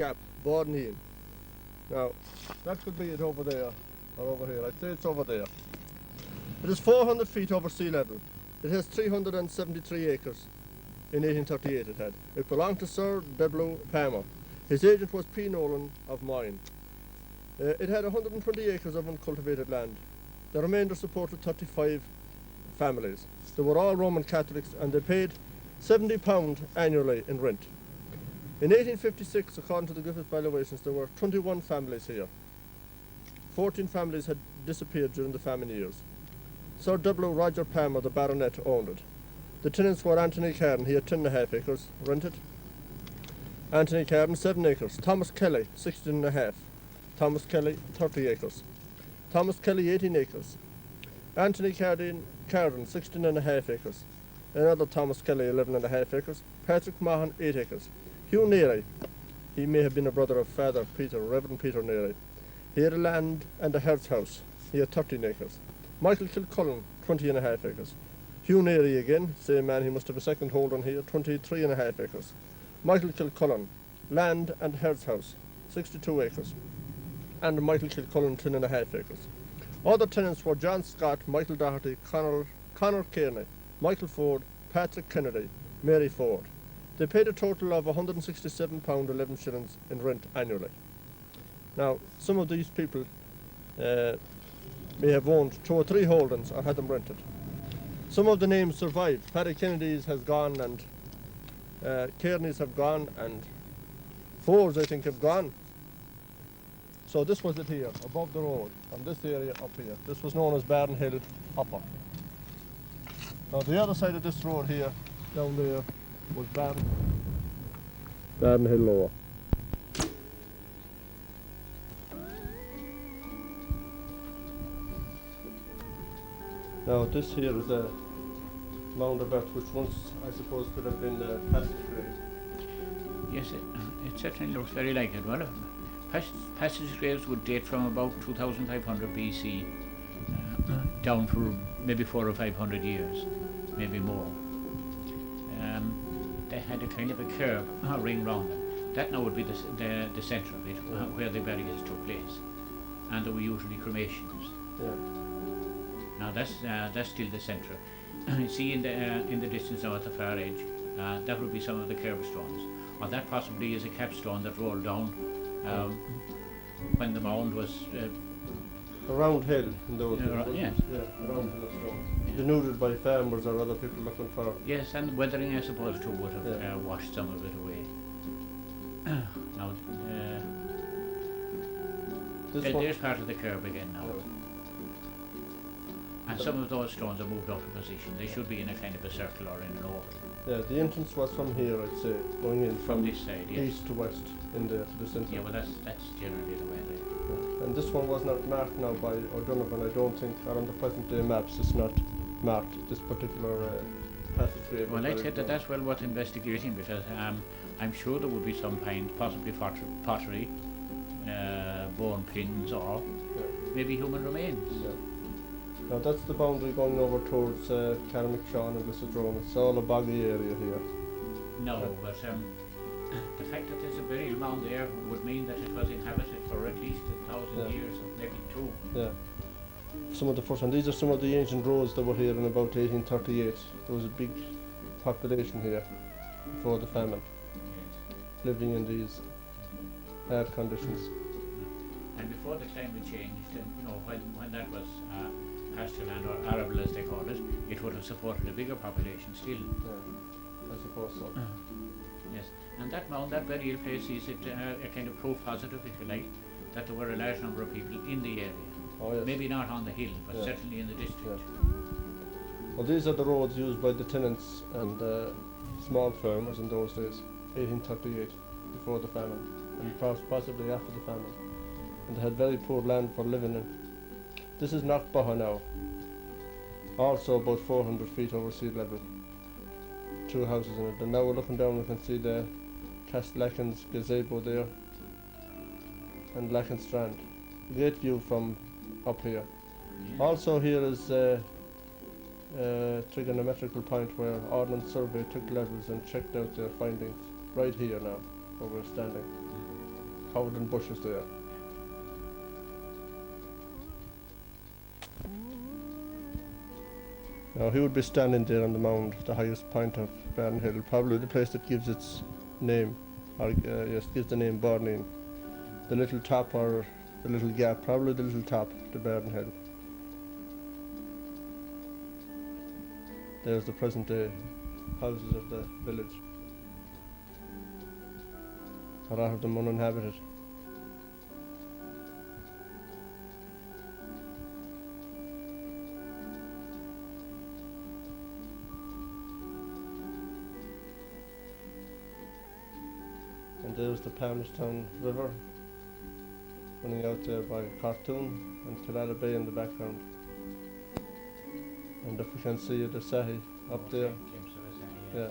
gap, Barnhill. Now, that could be it over there, or over here. I'd say it's over there. It is 400 feet over sea level. It has 373 acres. In 1838 it had. It belonged to Sir W. Palmer. His agent was P. Nolan of Moyne. It had 120 acres of uncultivated land. The remainder supported 35 families. They were all Roman Catholics and they paid £70 annually in rent. In 1856, according to the Griffith valuations, there were 21 families here. 14 families had disappeared during the famine years. Sir W. Roger Palmer, the baronet, owned it. The tenants were Anthony Carden, he had 10.5 acres rented. Anthony Carden, 7 acres. Thomas Kelly, 16.5. Thomas Kelly, 30 acres. Thomas Kelly, 18 acres. Anthony Carden, 16.5 acres. Another Thomas Kelly, 11.5 acres. Patrick Mahan, 8 acres. Hugh Neary, he may have been a brother of Father Peter, Reverend Peter Neary. He had a land and a hearth house. He had 13 acres. Michael Kilcullen, 20.5 acres. Hugh Neary again, same man, he must have a second hold on here, 23.5 acres. Michael Kilcullen, land and hearth house, 62 acres. And Michael Kilcullen, 10.5 acres. Other tenants were John Scott, Michael Doherty, Conor Kearney, Michael Ford, Patrick Kennedy, Mary Ford. They paid a total of £167.11 in rent annually. Now, some of these people may have owned 2 or 3 holdings or had them rented. Some of the names survived. Paddy Kennedy's has gone and Kearney's have gone and Fords, I think, have gone. So this was it here, above the road, from this area up here. This was known as Barnhill Upper. Now the other side of this road here, down there, was Barnhill Lower. Now this here is a mound of earth which once I suppose could have been the passageway. Yes, it certainly looks very like it. Well, passage graves would date from about 2500 BC down for maybe 400 or 500 years, maybe more. They had a kind of a curve, a ring round them. That now would be the centre of it, where the burials took place, and there were usually cremations. Yeah. Now that's still the centre. You see in the distance now at the far edge, that would be some of the curbstones, or that possibly is a capstone that rolled down when the mound was a round hill in those days. Yes. Yeah, a round hill of stones. Yeah. Denuded by farmers or other people looking for. Yes, and weathering I suppose too would have washed some of it away. Now there's part of the curve again now. And some of those stones are moved out of position. They should be in a kind of a circle or in an oval. Yeah, the entrance was from here, I'd say, going in from this side, yes. East to west, in there to the centre. Yeah, well that's generally the way they. Yeah. And this one was not marked now by O'Donovan, I don't think, or on the present day maps it's not marked, this particular passageway. Well, I'd say that's well worth investigating, because I'm sure there would be some kind, possibly pottery, bone pins, or maybe human remains. Yeah. Now that's the boundary going over towards Carrickmacsean and Lissadrone. It's all a boggy area here. No, but the fact that there's a burial mound there would mean that it was inhabited for at least 1,000 years, and maybe 2. Yeah. Some of the first, and these are some of the ancient roads that were here in about 1838. There was a big population here before the famine, living in these hard conditions. And before the climate changed, when that was pasture land, or arable as they call it, it would have supported a bigger population still. Yeah, I suppose so. Yes, and that mound, that burial place, is it a kind of proof positive, if you like, that there were a large number of people in the area. Oh, yes. Maybe not on the hill, but certainly in the district. Yeah. Well, these are the roads used by the tenants and small farmers in those days, 1838, before the famine, and possibly after the famine. And they had very poor land for living in. This is Knockbaha now, also about 400 feet over sea level. 2 houses in it, and now we're looking down, we can see the Castlachan's gazebo there, and Lachan Strand. Great view from up here. Yeah. Also here is a trigonometrical point where Ordnance Survey took levels and checked out their findings, right here now, where we're standing. covered in bushes there. Now he would be standing there on the mound, the highest point of Barnhill, probably the place that gives its name, or yes, gives the name Báirnín. The little top or the little gap, probably the little top to Barnhill. There's the present day houses of the village. A lot of them uninhabited. And there's the Palmerstown River running out there by Cartoon and Killala Bay in the background. And if we can see the Sahi up there. Yeah.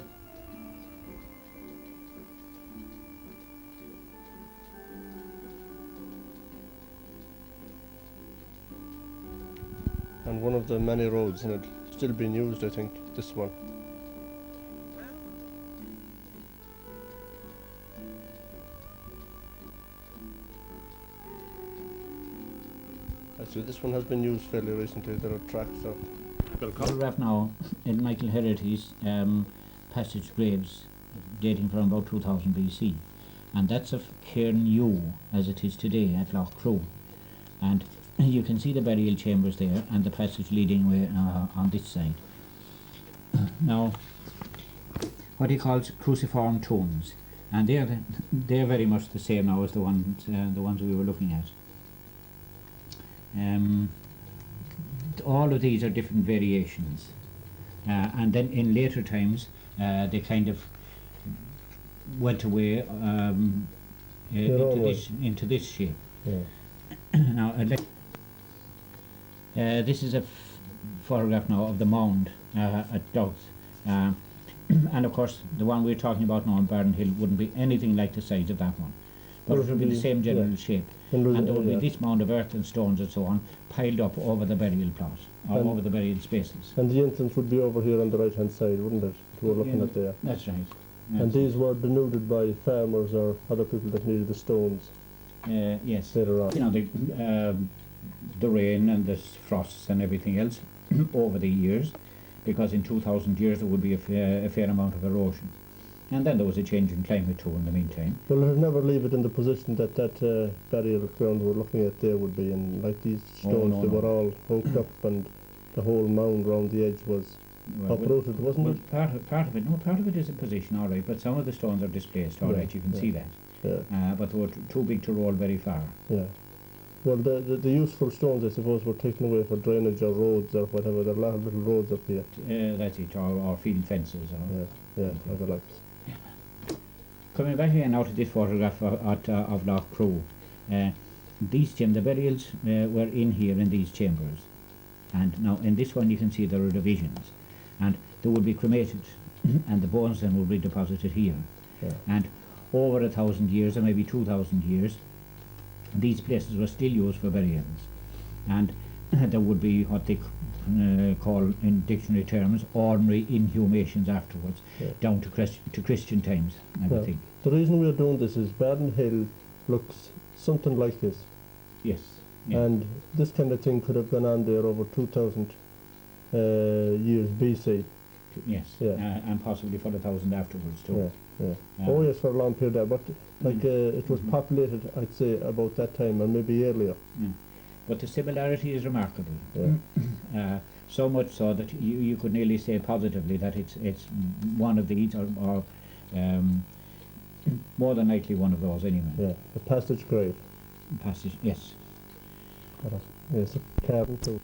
And one of the many roads in it still being used, I think, this one. Actually, this one has been used fairly recently. There are tracks of. Photograph now in Michael Herity's passage graves dating from about 2000 BC, and that's of Cairn U as it is today at Lough Crew, and you can see the burial chambers there and the passage leading away on this side. Now, what he calls cruciform tombs, and they're very much the same now as the ones we were looking at. All of these are different variations, and then in later times they kind of went away into this shape. Yeah. Now this is a photograph now of the mound at Douth, and of course the one we're talking about now in Barnhill wouldn't be anything like the size of that one, but it would be the same general shape. And there would be this mound of earth and stones and so on piled up over the burial plot, or over the burial spaces. And the entrance would be over here on the right hand side, wouldn't it? We're looking at there. That's right. And these were denuded by farmers or other people that needed the stones. Yes. Later on. You know, the rain and the frosts and everything else over the years, because in 2000 years there would be a fair amount of erosion. And then there was a change in climate too in the meantime. Well, it'll never leave it in the position that burial ground we're looking at there would be in. Like these stones, they were all hooked up, and the whole mound round the edge was uprooted, wasn't it? Part of it is in position, all right, but some of the stones are displaced, all right, you can see that. Yeah. But they were too big to roll very far. Yeah. Well, the useful stones, I suppose, were taken away for drainage or roads or whatever. There are a lot of little roads up here. That's it, or field fences. Or other likes. Coming back again now to this photograph of Lough Crew, the burials were in here in these chambers, and now in this one you can see there are divisions, and they would be cremated and the bones then would be deposited here. Yeah. And over 1,000 years, or maybe 2,000 years, these places were still used for burials, and there would be what they call in dictionary terms ordinary inhumations afterwards, down to Christian times, I would think. The reason we're doing this is Barnhill looks something like this. Yes. Yeah. And this kind of thing could have gone on there over 2,000 years BC. Yes. Yeah. And possibly for 1,000 afterwards too. Yeah. Oh yes, for a long period there, but like it was populated, I'd say, about that time, or maybe earlier. But the similarity is remarkable. Yeah. So much so that you could nearly say positively that it's one of these, or more than likely one of those anyway. Yeah, the passage grave. Passage, yes. Yes, a cavern too.